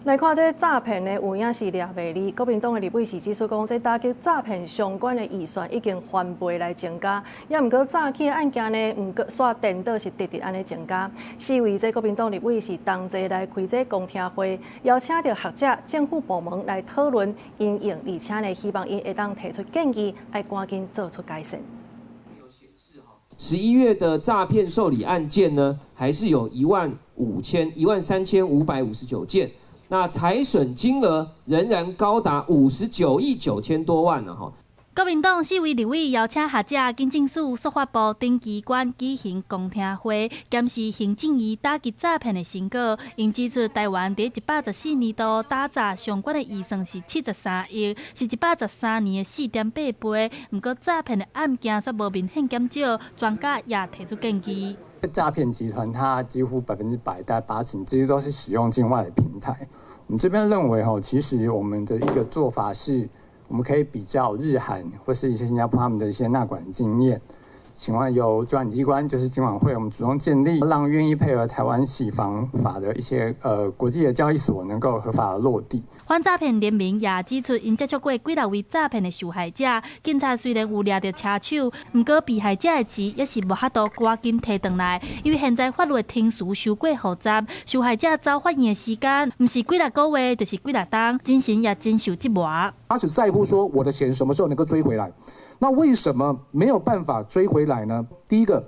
来看这诈骗的有影是掠袂离，国民党的立委是指出讲，这打击诈骗相关的预算已经翻倍来增加，也毋过诈欺的案件呢，毋过煞颠倒是直直安尼增加。四位这国民党立委是同齐来开这公听会，邀请到学者、政府部门来讨论因应，而且呢，希望因会当提出建议，来赶紧做出改善。11月的诈骗受理案件呢，还是有13559件。 那财损金额仍然高达59亿9千多万了哈。国民党4位立委邀请学者、警政署、司法部等机关举行公听会，检视行政院打击诈骗的成果。因指出，台湾在114年度打诈相关的预算是73亿，是113年的4.8倍。不过，诈骗的案件却无明显减少，专家也提出建议。 诈骗集团它几乎100%，大概80%几乎都是使用境外的平台。我们这边认为其实我们的一个做法是，我们可以比较日韩或是一些新加坡他们的一些纳管经验。 请问由主管机关就是金管会，我们主动建立，让愿意配合台湾洗房法的一些国际的交易所能够合法的落地。反诈骗联盟也指出，因接触过几6位诈骗的受害者，警察虽然有抓到车手，不过被害者的钱也是无法度赶紧摕回来，因为现在法律的程序太过复杂，受害者找法院的时间不是几6个月，就是几6天，精神也真受折磨。他只在乎说我的钱什么时候能够追回来。 那为什么没有办法追回来呢？第一个，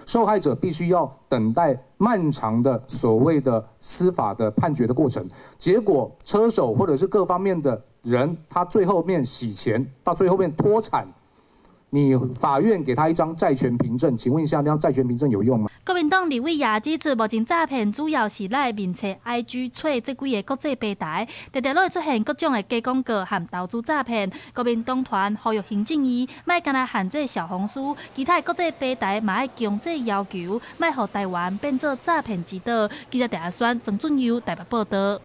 受害者必须要等待漫长的所谓的司法的判决的过程，结果车手或者是各方面的人，他最后面洗钱，到最后面脱产。 你法院给他一张债权凭证，请问一下，那张债权凭证有用吗？国民党立委也指出，目前诈骗主要是来面册 IG 找这几个国际平台，常常会出现各种的假广告和投资诈骗。国民党团呼吁行政院，莫干那限制小红书，其他国际平台嘛要强制要求，莫让台湾变作诈骗之岛。记者陈阿选、曾俊佑台北报道。